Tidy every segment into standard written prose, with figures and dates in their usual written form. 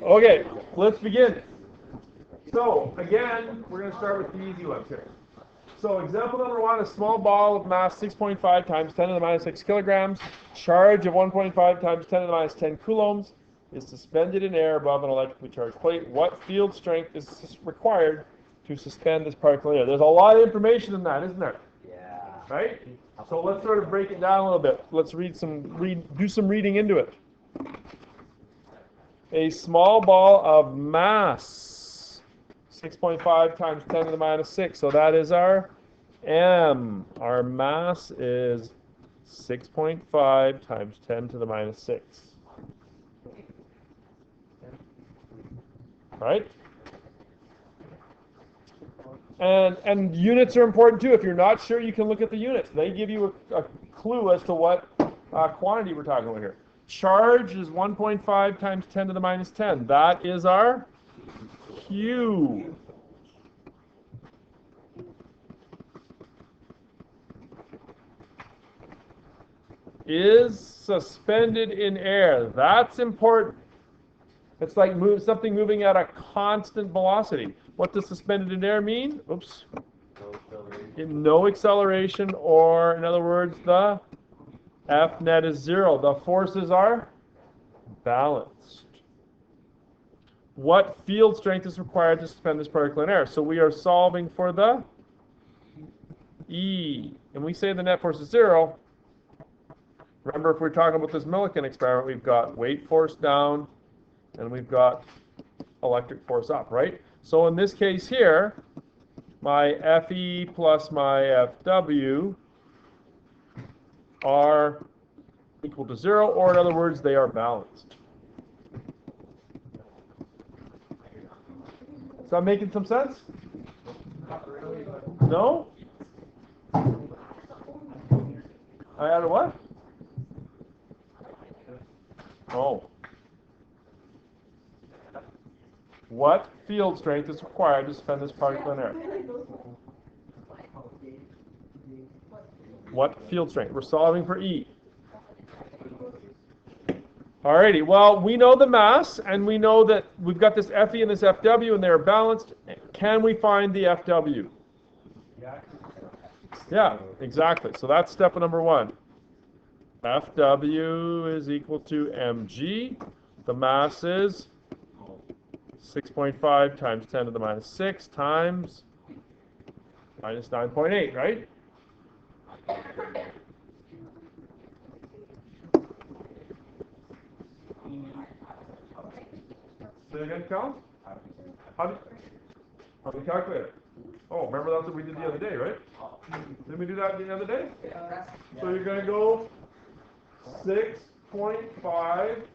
Okay, let's begin. So, again, we're going to start with the easy ones here. So, example number 1, a small ball of mass 6.5 times 10 to the minus 6 kilograms, charge of 1.5 times 10 to the minus 10 coulombs, is suspended in air above an electrically charged plate. What field strength is required to suspend this particle in air? There's a lot of information in that, isn't there? Yeah. Right? So let's sort of break it down a little bit. Let's do some reading into it. A small ball of mass, 6.5 times 10 to the minus 6. So that is our M. Our mass is 6.5 times 10 to the minus 6. Right? And units are important too. If you're not sure, you can look at the units. They give you a clue as to what quantity we're talking about here. Charge is 1.5 times 10 to the minus 10. That is our Q. Is suspended in air. That's important. It's like something moving at a constant velocity. What does suspended in air mean? Oops. No acceleration, or in other words, the F net is 0. The forces are balanced. What field strength is required to suspend this particle in air? So we are solving for the E. And we say the net force is 0. Remember, if we're talking about this millikan experiment, we've got weight force down, and we've got electric force up, right? So in this case here, my FE plus my FW are equal to 0, or in other words, they are balanced. Is that making some sense? No? I added what? Oh. What field strength is required to suspend this particle in air? What field strength? We're solving for E. Alrighty, well, we know the mass, and we know that we've got this FE and this FW, and they're balanced. Can we find the FW? Yeah, exactly. So that's step number 1. FW is equal to mg. The mass is 6.5 times 10 to the minus 6 times minus 9.8, right? Say again, Cal? How do you calculate it? Oh, remember that's what we did the other day, right? Didn't we do that the other day? So you're going to go 6.5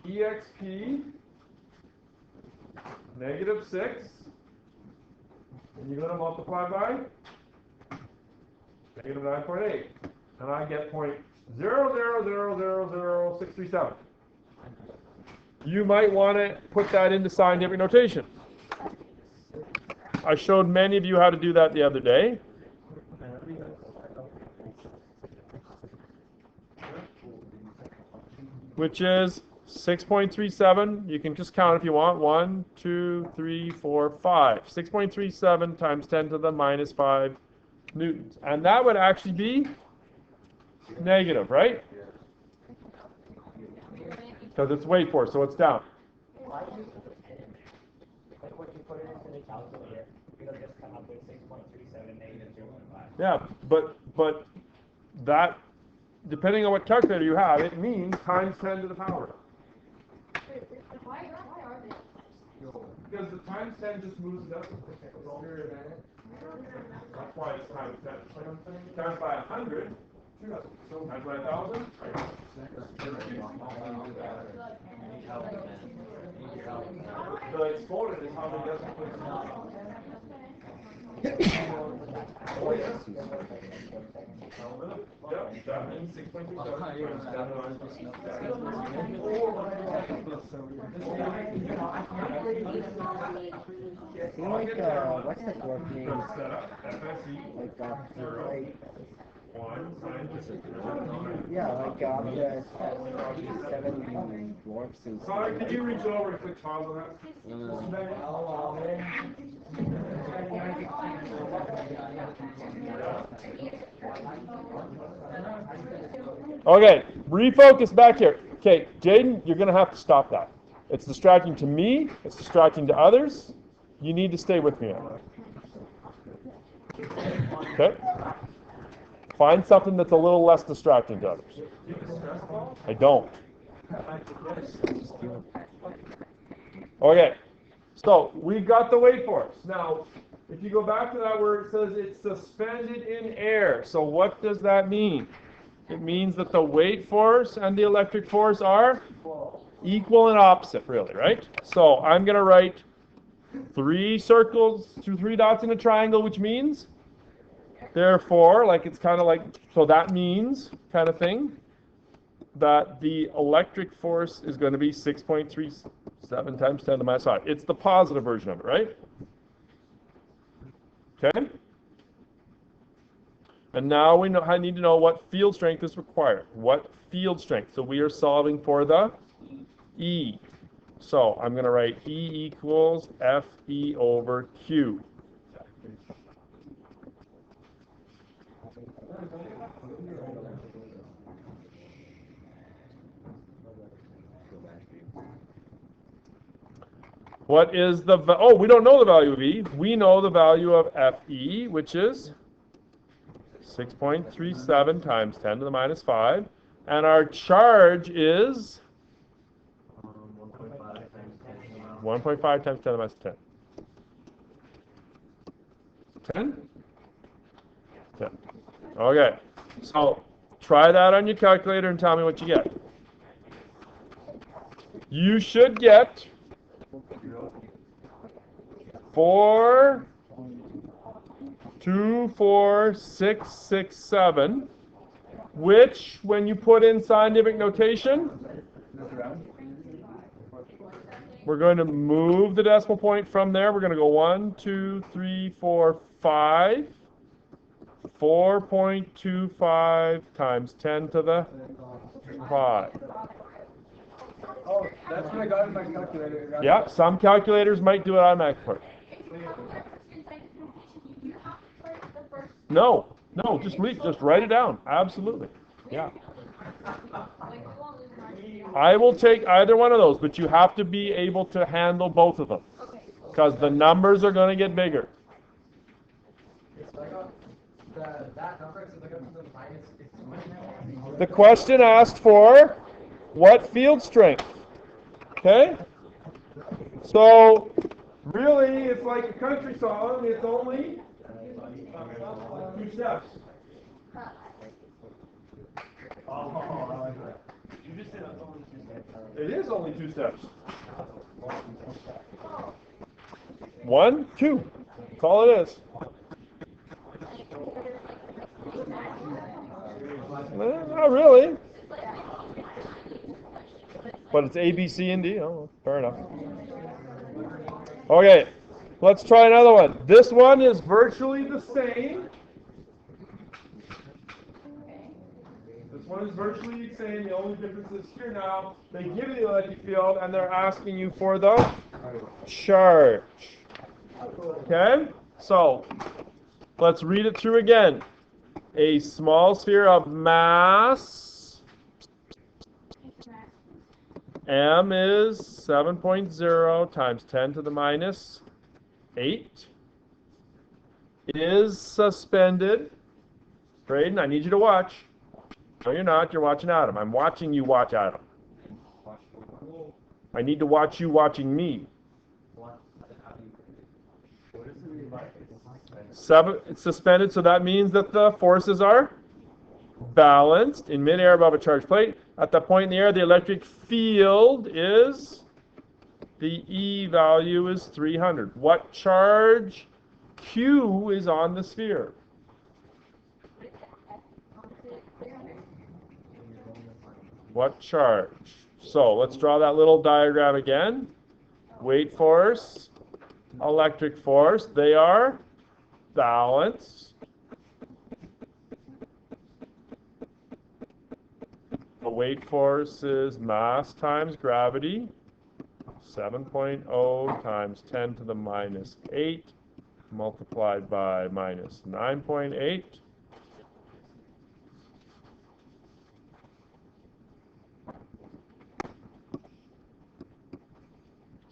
EXP negative 6, and you're going to multiply by negative 9.8, and I get 0.0000637. You might want to put that into scientific notation. I showed many of you how to do that the other day. Which is 6.37. You can just count if you want. 1, 2, 3, 4, 5. 6.37 times 10 to the minus 5 newtons. And that would actually be negative, right? Because it's weight force, so it's down. Yeah, but that, depending on what calculator you have, it means times 10 to the power. Why are they? Because the times 10 just moves it up. That's why it's times 10. Times by 100. Times by 1,000. The exponent is how many decimal places. Oh, yes. Yep, that means 6.27. What's the course name? Like, 0. Yeah, like after 7 dwarfs and Connor, could you reach over and click pause on that? Okay, refocus back here. Okay, Jaden, you're going to have to stop that. It's distracting to me. It's distracting to others. You need to stay with me on that. Okay? Find something that's a little less distracting to others. I don't. Okay, so we've got the weight force. Now, if you go back to that where it says it's suspended in air, so what does that mean? It means that the weight force and the electric force are equal and opposite, really, right? So I'm going to write 3 circles, 3 dots in a triangle, which means, therefore, like it's kind of like, so that means kind of thing, that the electric force is going to be 6.37 times 10 to the minus 5. It's the positive version of it, right? Okay? And now I need to know what field strength is required. What field strength? So we are solving for the E. So I'm going to write E equals Fe over Q. What is the, we don't know the value of E. We know the value of Fe, which is 6.37 times 10 to the minus 5. And our charge is 1.5 times 10 to the minus 10. 10? 10. Okay. So try that on your calculator and tell me what you get. You should get 4.24667, which, when you put in scientific notation, we're going to move the decimal point from there. We're going to go 1, 2, 3, 4, 5. 4.25 times 10 to the 5. Oh, that's what I got in my calculator. Yeah, some calculators might do it automatically. No, just write it down. Absolutely. Yeah. I will take either one of those, but you have to be able to handle both of them. Because the numbers are going to get bigger. The question asked for what field strength? Okay? So, really, it's like a country song. It's only 2 steps. It is only 2 steps. 1, 2. That's all it is. Not really. But it's A, B, C, and D. Oh, fair enough. Okay, let's try another one. This one is virtually the same. This one is virtually the same. The only difference is here now, they give you the electric field, and they're asking you for the charge. Okay? So, let's read it through again. A small sphere of mass, m is 7.0 times 10 to the minus 8, is suspended. Braden, I need you to watch. No, you're not. You're watching Adam. I'm watching you watch Adam. I need to watch you watching me. It's suspended, so that means that the forces are balanced in midair above a charged plate. At that point in the air, the electric field is, the E value is 300. What charge Q is on the sphere? What charge? So let's draw that little diagram again. Weight force, electric force, they are balanced. weight force is mass times gravity. 7.0 times 10 to the minus 8 multiplied by minus 9.8.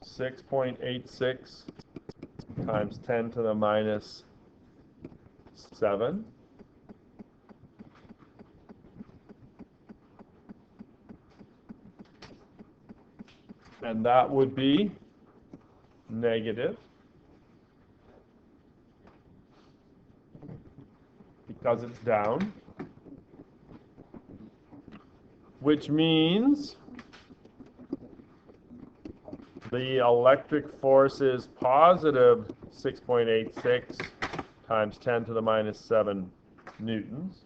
6.86 times 10 to the minus 7. And that would be negative, because it's down, which means the electric force is positive 6.86 times 10 to the minus 7 newtons.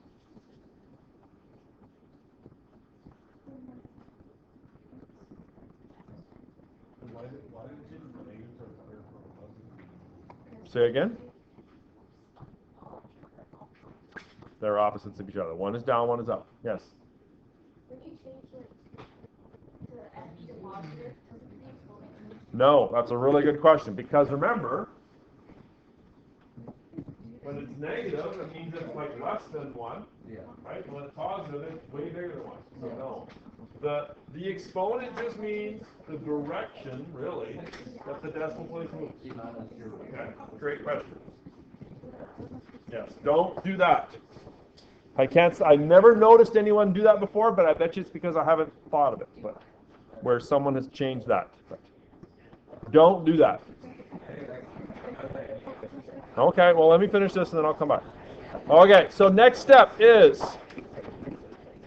Say again? They're opposites of each other. One is down, one is up. Yes? When you change it to FE to positive, doesn't the exponent? No, that's a really good question, because remember, when it's negative, it means it's like less than 1. Yeah. Right? When it's positive, it's way bigger than 1. So no. The exponent just means the direction, really, that the decimal place moves. Okay? Great question. Yes, don't do that. I never noticed anyone do that before, but I bet you it's because I haven't thought of it, but where someone has changed that. But don't do that. Okay, well, let me finish this and then I'll come back. Okay, so next step is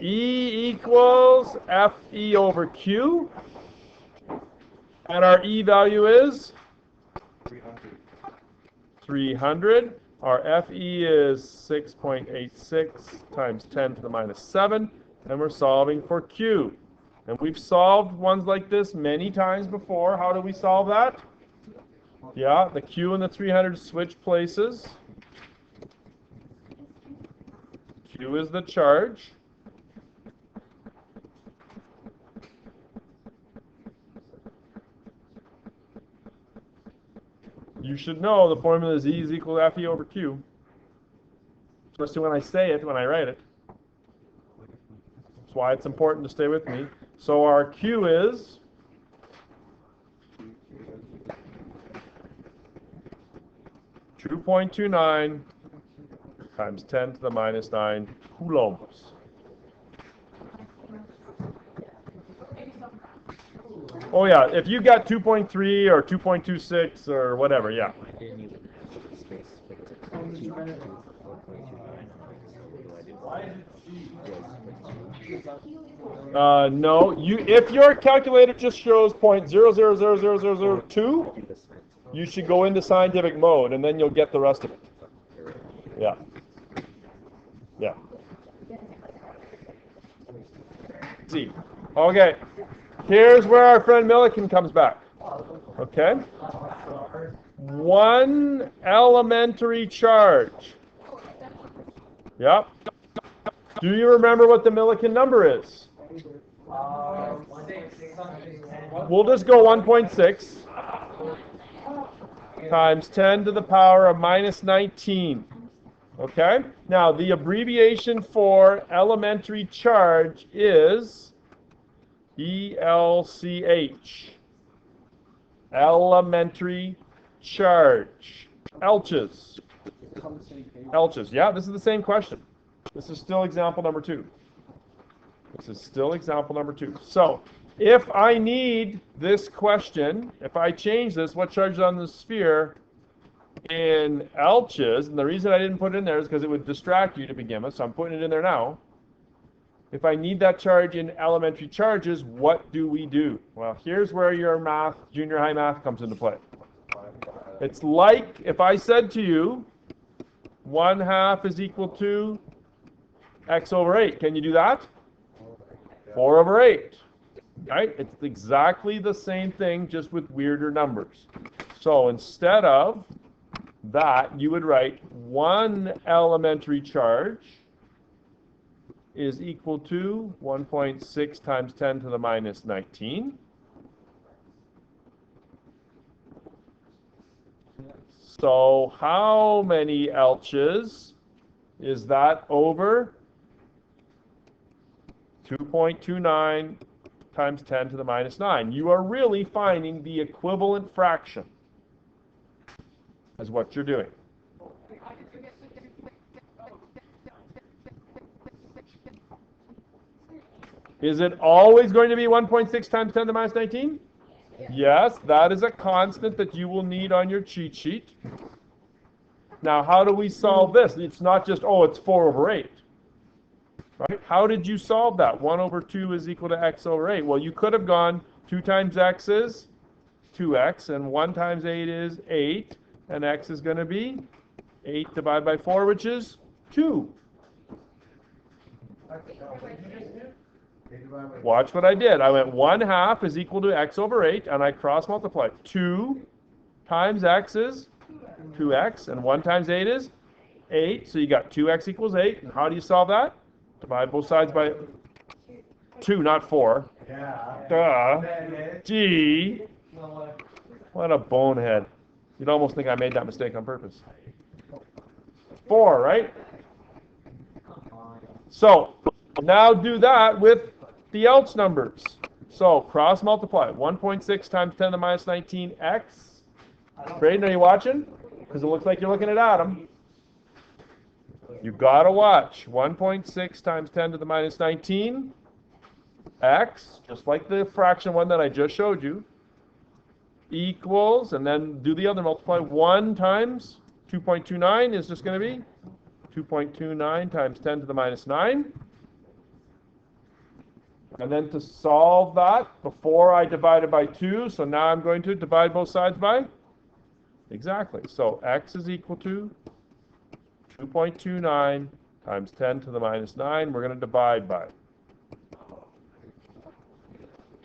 E equals FE over Q. And our E value is 300. Our FE is 6.86 times 10 to the minus 7. And we're solving for Q. And we've solved ones like this many times before. How do we solve that? Yeah, the Q and the 300 switch places. Q is the charge. You should know the formula is E is equal to FE over Q. Especially when I say it, when I write it. That's why it's important to stay with me. So our Q is 2.29 times 10 to the minus 9 coulombs. Oh yeah, if you got 2.3 or 2.26 or whatever, yeah. No, if your calculator just shows 0.000002, you should go into scientific mode, and then you'll get the rest of it. Yeah. Yeah. See. Okay. Here's where our friend Millikan comes back. Okay? One elementary charge. Yep. Do you remember what the Millikan number is? We'll just go 1.6 times 10 to the power of minus 19. Okay? Now, the abbreviation for elementary charge is ELCH. Elementary charge. Elches. Elches. Yeah, this is the same question. This is still example number 2. This is still example number 2. So, if I need this question, if I change this, what charge is on the sphere in Elches, and the reason I didn't put it in there is because it would distract you to begin with, so I'm putting it in there now. If I need that charge in elementary charges, what do we do? Well, here's where your math, junior high math comes into play. It's like if I said to you, 1/2 is equal to x over 8. Can you do that? 4 over 8. Right? It's exactly the same thing, just with weirder numbers. So instead of that, you would write 1 elementary charge is equal to 1.6 times 10 to the minus 19. So how many Elches is that over 2.29 times 10 to the minus 9? You are really finding the equivalent fraction is what you're doing. Is it always going to be 1.6 times 10 to the minus 19? Yes, that is a constant that you will need on your cheat sheet. Now, how do we solve this? It's not just, oh, it's 4 over 8. Right? How did you solve that? 1 over 2 is equal to x over 8. Well, you could have gone 2 times x is 2x, and 1 times 8 is 8, and x is going to be 8 divided by 4, which is 2. Watch what I did. I went 1/2 is equal to x over 8, and I cross multiplied. 2 times x is 2x, and 1 times 8 is 8. So you got 2x equals 8. And how do you solve that? Divide both sides by 2, not 4. Yeah. Duh. Gee. What a bonehead. You'd almost think I made that mistake on purpose. 4, right? So now do that with the else numbers. So cross multiply. 1.6 times 10 to the minus 19 x. Braden, are you watching? Because it looks like you're looking at Adam. You've got to watch. 1.6 times 10 to the minus 19 x, just like the fraction one that I just showed you, equals, and then do the other multiply. 1 times 2.29 is just going to be 2.29 times 10 to the minus 9. And then to solve that, before I divided by 2, so now I'm going to divide both sides by? Exactly. So x is equal to 2.29 times 10 to the minus 9. We're going to divide by.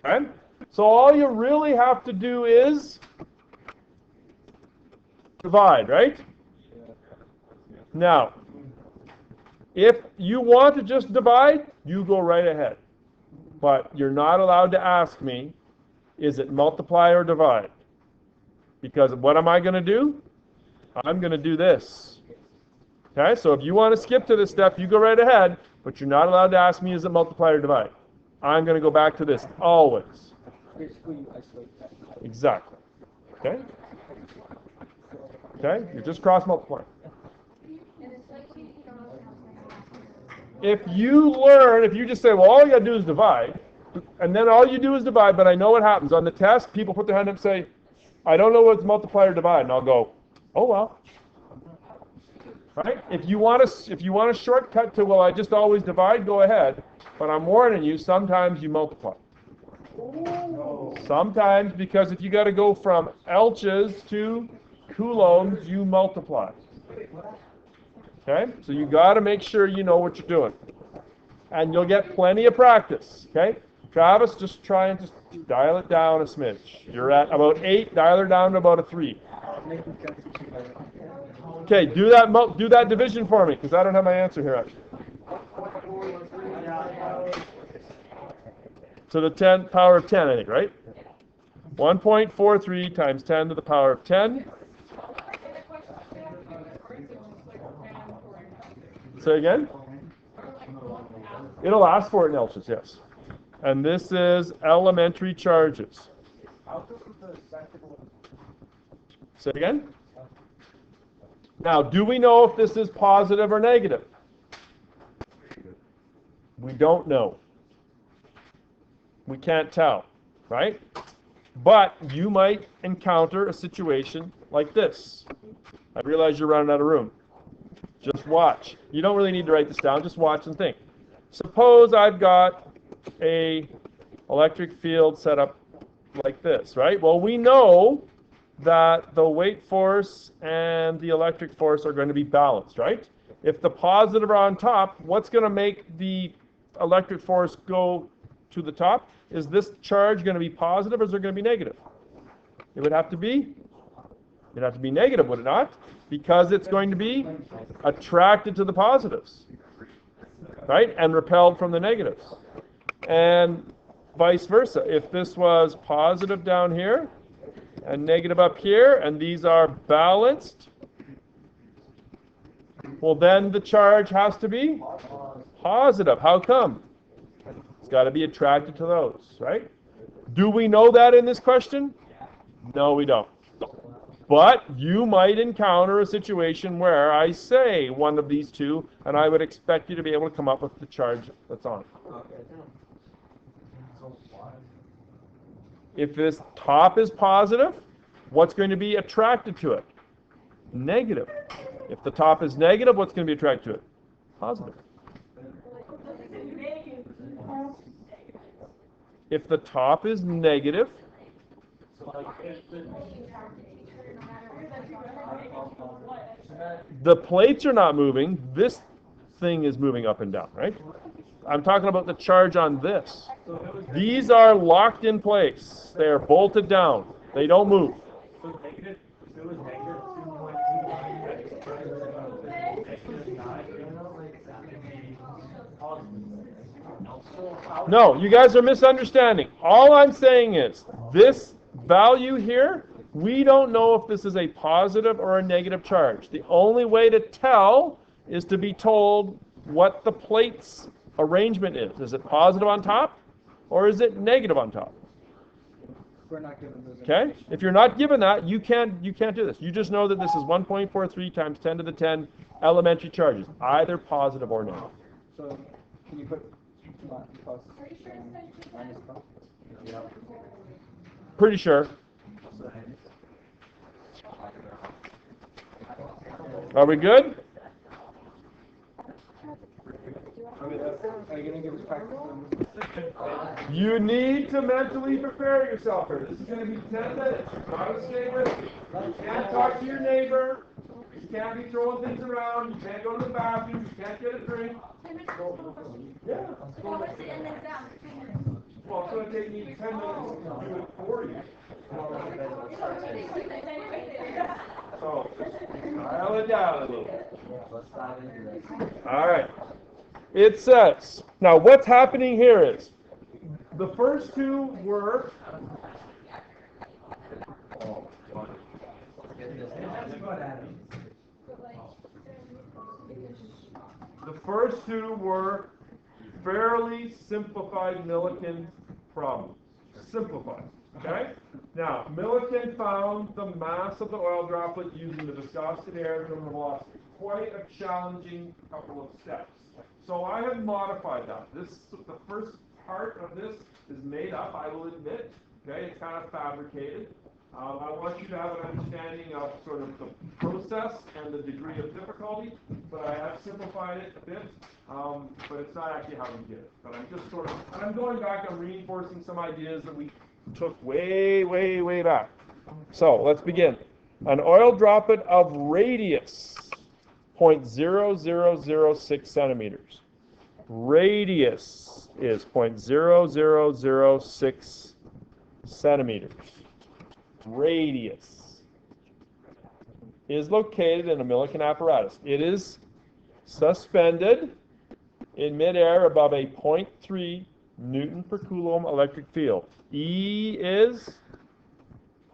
Okay? So all you really have to do is divide, right? Now, if you want to just divide, you go right ahead. But you're not allowed to ask me, is it multiply or divide? Because what am I going to do? I'm going to do this. Okay, so if you want to skip to this step, you go right ahead, but you're not allowed to ask me, is it multiply or divide? I'm going to go back to this, always. Exactly. Okay? Okay, you're just cross multiplying. If you just say, well, all you got to do is divide, and then all you do is divide, but I know what happens. On the test, people put their hand up and say, I don't know what's multiply or divide, and I'll go, oh, well. Right? If you want a shortcut to, well, I just always divide, go ahead. But I'm warning you, sometimes you multiply. Sometimes, because if you got to go from Elches to coulombs, you multiply. Okay? So you got to make sure you know what you're doing. And you'll get plenty of practice. Okay? Travis, just try and just dial it down a smidge. You're at about 8, dial her down to about a 3. Okay, do that division for me, because I don't have my answer here actually. To the 10th power of 10, I think, right? 1.43 times 10 to the power of 10. Say again? It'll ask for it in Elches, yes. And this is elementary charges. Say again? Now, do we know if this is positive or negative? We don't know. We can't tell, right? But you might encounter a situation like this. I realize you're running out of room. Just watch. You don't really need to write this down. Just watch and think. Suppose I've got a electric field set up like this, right? Well, we know that the weight force and the electric force are going to be balanced, right? If the positive are on top, what's going to make the electric force go to the top? Is this charge going to be positive or is it going to be negative? It would have to be negative, would it not? Because it's going to be attracted to the positives. right? And repelled from the negatives. And vice versa. If this was positive down here and negative up here, and these are balanced, well, then the charge has to be positive. How come? It's got to be attracted to those, right? Do we know that in this question? No, we don't. But you might encounter a situation where I say one of these two, and I would expect you to be able to come up with the charge that's on it. If this top is positive, what's going to be attracted to it? Negative. If the top is negative, what's going to be attracted to it? Positive. If the top is negative, the plates are not moving. This thing is moving up and down, right? I'm talking about the charge on this. These are locked in place. They are bolted down. They don't move. No, you guys are misunderstanding. All I'm saying is this value here, we don't know if this is a positive or a negative charge. The only way to tell is to be told what the plate's arrangement is. Is it positive on top or is it negative on top? We're not given those. Okay? If you're not given that, you can't do this. You just know that this is 1.43 times 10 to the 10 elementary charges, either positive or negative. So can you put plus minus plus? Yeah. Pretty sure. Are we good? Are you going to give us practice on this? You need to mentally prepare yourself for this. This is going to be 10 minutes. You've got to stay with me. You can't talk to your neighbor. You can't be throwing things around. You can't go to the bathroom. You can't get a drink. Yeah. Well, what's the end exam? 10 minutes. Well, it's going to take me 10 minutes to do it for you. So, dial it down a little. All right. It says, now what's happening here is, the first two were, fairly simplified Millikan problems. Simplified. Okay? Now, Millikan found the mass of the oil droplet using the viscosity, air, and terminal velocity. Quite a challenging couple of steps. So I have modified that. The first part of this is made up, I will admit. Okay, it's kind of fabricated. I want you to have an understanding of sort of the process and the degree of difficulty, but I have simplified it a bit. But it's not actually how we did it. But I'm just sort of, and I'm going back, I'm reinforcing some ideas that we took way, way, way back. So let's begin. An oil droplet of radius 0.0006 centimeters. Radius is 0.0006 centimeters. Radius is located in a Millikan apparatus. It is suspended in midair above a 0.3 Newton per Coulomb electric field. E is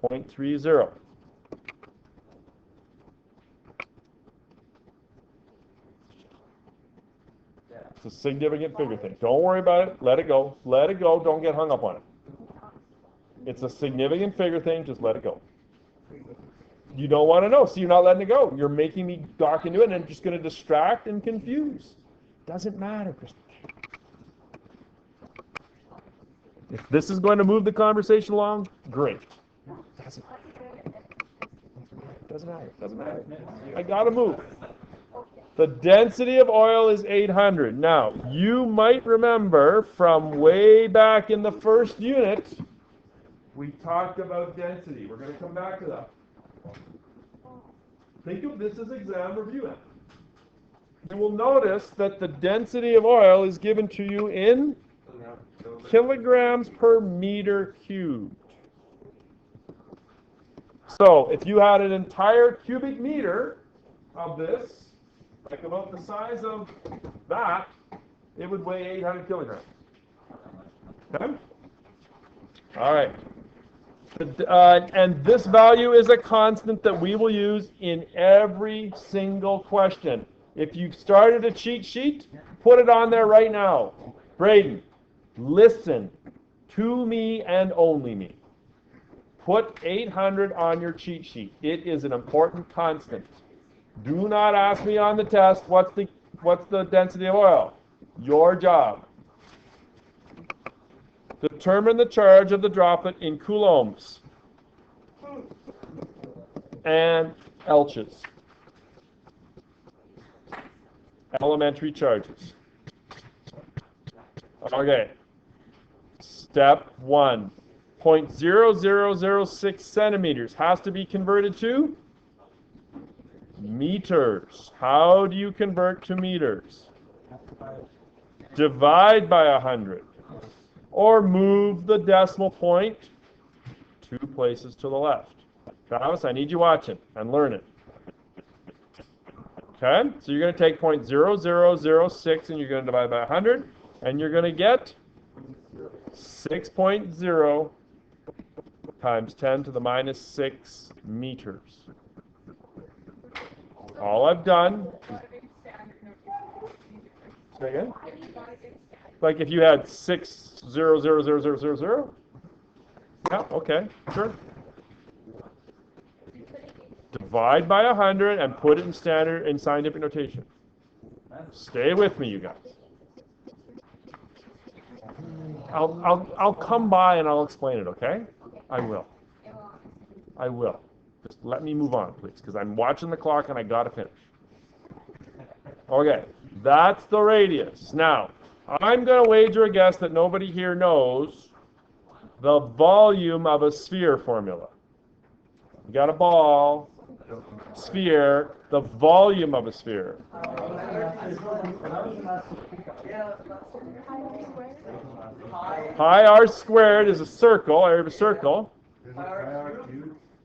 0.30. It's a significant figure thing. Don't worry about it. Let it go. Let it go. Don't get hung up on it. It's a significant figure thing. Just let it go. You don't want to know, so you're not letting it go. You're making me dock into it, and it's just going to distract and confuse. Doesn't matter, Kristen. If this is going to move the conversation along, great. Doesn't matter. Doesn't matter. I got to move. The density of oil is 800. Now, you might remember from way back in the first unit, we talked about density. We're going to come back to that. Think of this as exam review. You will notice that the density of oil is given to you in kilograms per meter cubed. So, if you had an entire cubic meter of this, like about the size of that, it would weigh 800 kilograms. Okay? All right. And this value is a constant that we will use in every single question. If you've started a cheat sheet, put it on there right now. Braden, listen to me and only me. Put 800 on your cheat sheet. It is an important constant. Do not ask me on the test what's the density of oil. Your job. Determine the charge of the droplet in coulombs and Elches. Elementary charges. Okay. Step 1. 0.0006 centimeters has to be converted to meters. How do you convert to meters? Divide by 100. Or move the decimal point 2 places to the left. Travis, I need you watching and learning. Okay, so you're going to take 0.0006 and you're going to divide by 100, and you're going to get 6.0 times 10 to the minus 6 meters. All I've done say again? Like if you had 6000000. Yeah, okay, sure. Divide by 100 and put it in standard and scientific notation. Stay with me, you guys. I'll come by and I'll explain it, okay? I will. I will. Just let me move on, please, because I'm watching the clock and I gotta finish. Okay, that's the radius. Now, I'm gonna wager a guess that nobody here knows the volume of a sphere formula. You got a ball, sphere, the volume of a sphere. Pi r squared is a circle, area of a circle.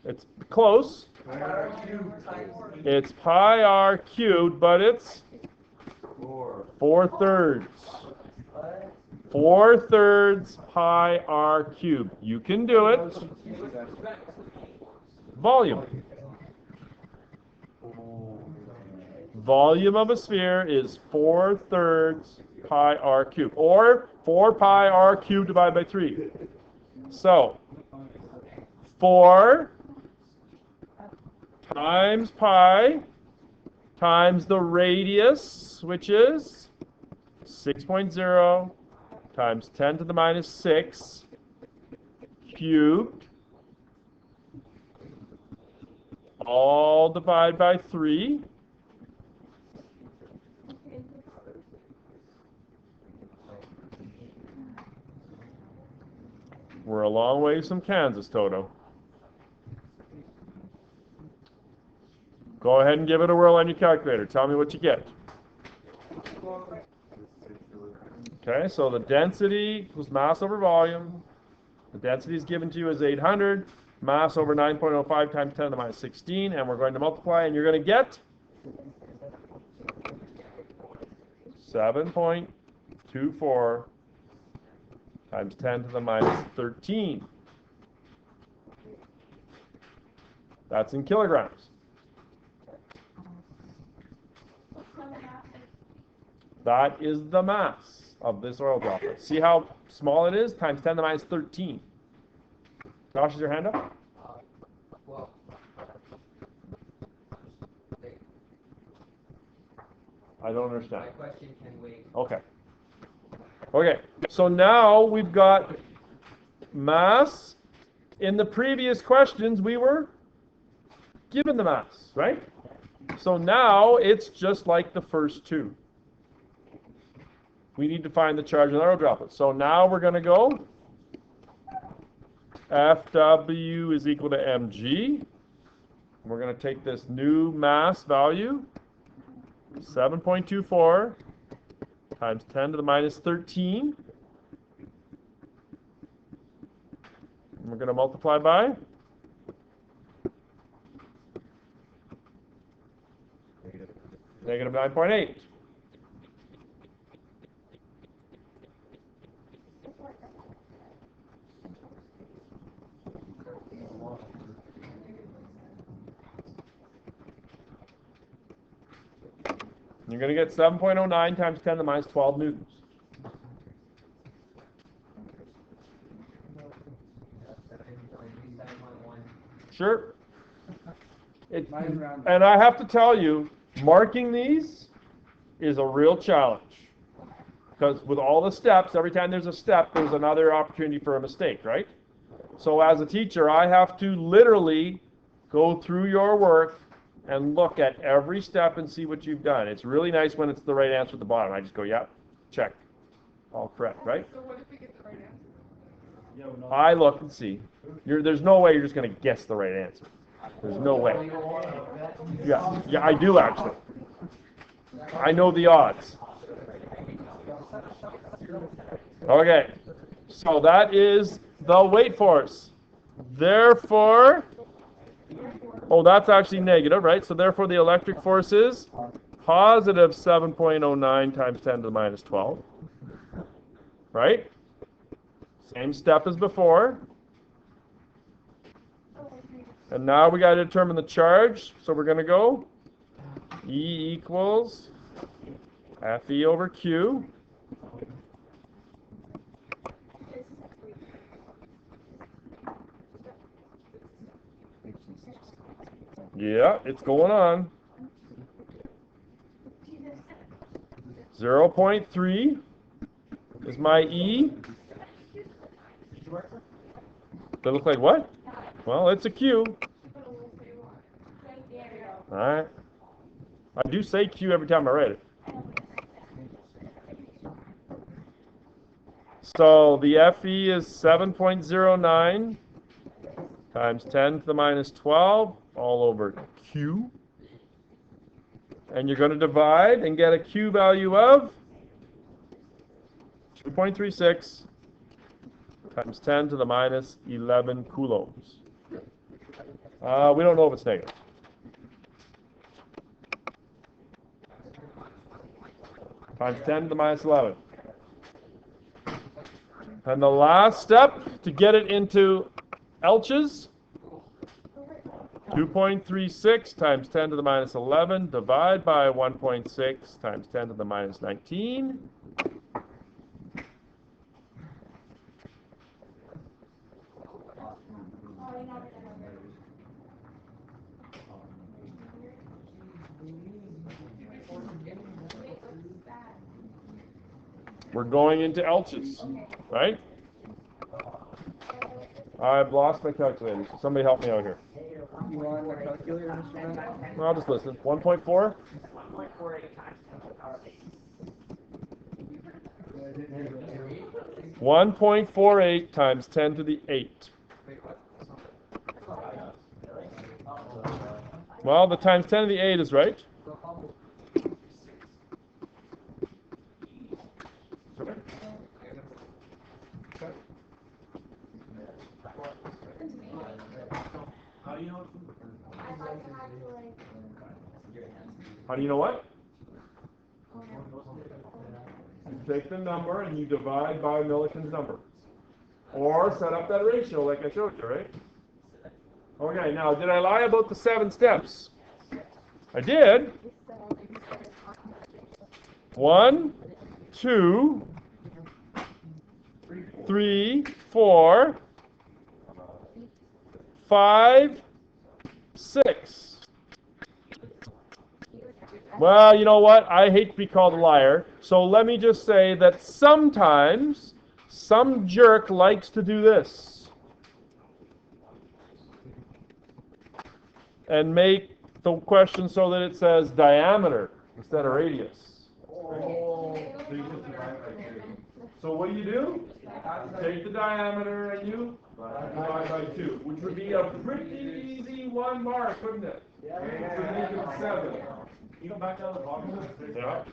It's close. It's pi r cubed, but it's 4/3. 4/3 pi r cubed. You can do it. Volume. Volume of a sphere is 4/3 pi r cubed, or 4 pi r cubed divided by 3. So, 4 times pi times the radius, which is 6.0 times 10 to the minus 6 cubed, all divided by 3. We're a long ways from Kansas, Toto. Go ahead and give it a whirl on your calculator. Tell me what you get. Okay, so the density was mass over volume. The density is given to you as 800. Mass over 9.05 times 10 to the minus 16. And we're going to multiply, and you're going to get 7.24 times 10 to the minus 13. That's in kilograms. That is the mass of this oil droplet. See how small it is? Times 10 to the minus 13. Josh, is your hand up? Well, I don't understand. my question can wait. Okay. Okay, so now we've got mass. In the previous questions, we were given the mass, right? So now it's just like the first two. We need to find the charge of the oil droplet. So now we're going to go FW is equal to mg. We're going to take this new mass value, 7.24 times 10 to the minus 13. And we're going to multiply by negative 9.8. You're going to get 7.09 times 10 to the minus 12 newtons. Sure. Mine's around. And I have to tell you, marking these is a real challenge. Because with all the steps, every time there's a step, there's another opportunity for a mistake, right? So as a teacher, I have to literally go through your work and look at every step and see what you've done. It's really nice when it's the right answer at the bottom. I just go, yeah, check. All correct, right? So what if we get the right answer? I look and see. There's no way you're just going to guess the right answer. There's no way. Yeah, I do actually. I know the odds. Okay, so that is the weight force. Therefore, oh, that's actually negative, right? So therefore the electric force is positive 7.09 times 10 to the minus 12. Right? Same step as before. And now we got to determine the charge. So we're going to go E equals Fe over Q. Yeah, it's going on. 0.3 is my E. That look like what? Well, it's a Q. Alright. I do say Q every time I write it. So the Fe is 7.09 times 10 to the minus 12 all over Q. And you're going to divide and get a Q value of 2.36 times 10 to the minus 11 coulombs. We don't know if it's negative. Times 10 to the minus 11. And the last step to get it into Elches, 2.36 times 10 to the minus 11, divide by 1.6 times 10 to the minus 19. We're going into Elches, right? I've lost my calculator. So somebody help me out here. You want a calculator, Mr. Ben? I'll just listen. 1.4? 1.48 times 10 to the 8. Well, the times 10 to the 8 is right. How do you know what? You take the number and you divide by Millikan's number. Or set up that ratio like I showed you, right? Okay, now did I lie about the 7 steps? I did. 1, 2, 3, 4, 5, 6. Well, you know what? I hate to be called a liar, so let me just say that sometimes some jerk likes to do this and make the question so that it says diameter instead of radius. So what do? You take the diameter and you divide by 2, which would be a pretty easy 1 mark, wouldn't it? Which would make it 7. You go back down to the bottom? Yeah.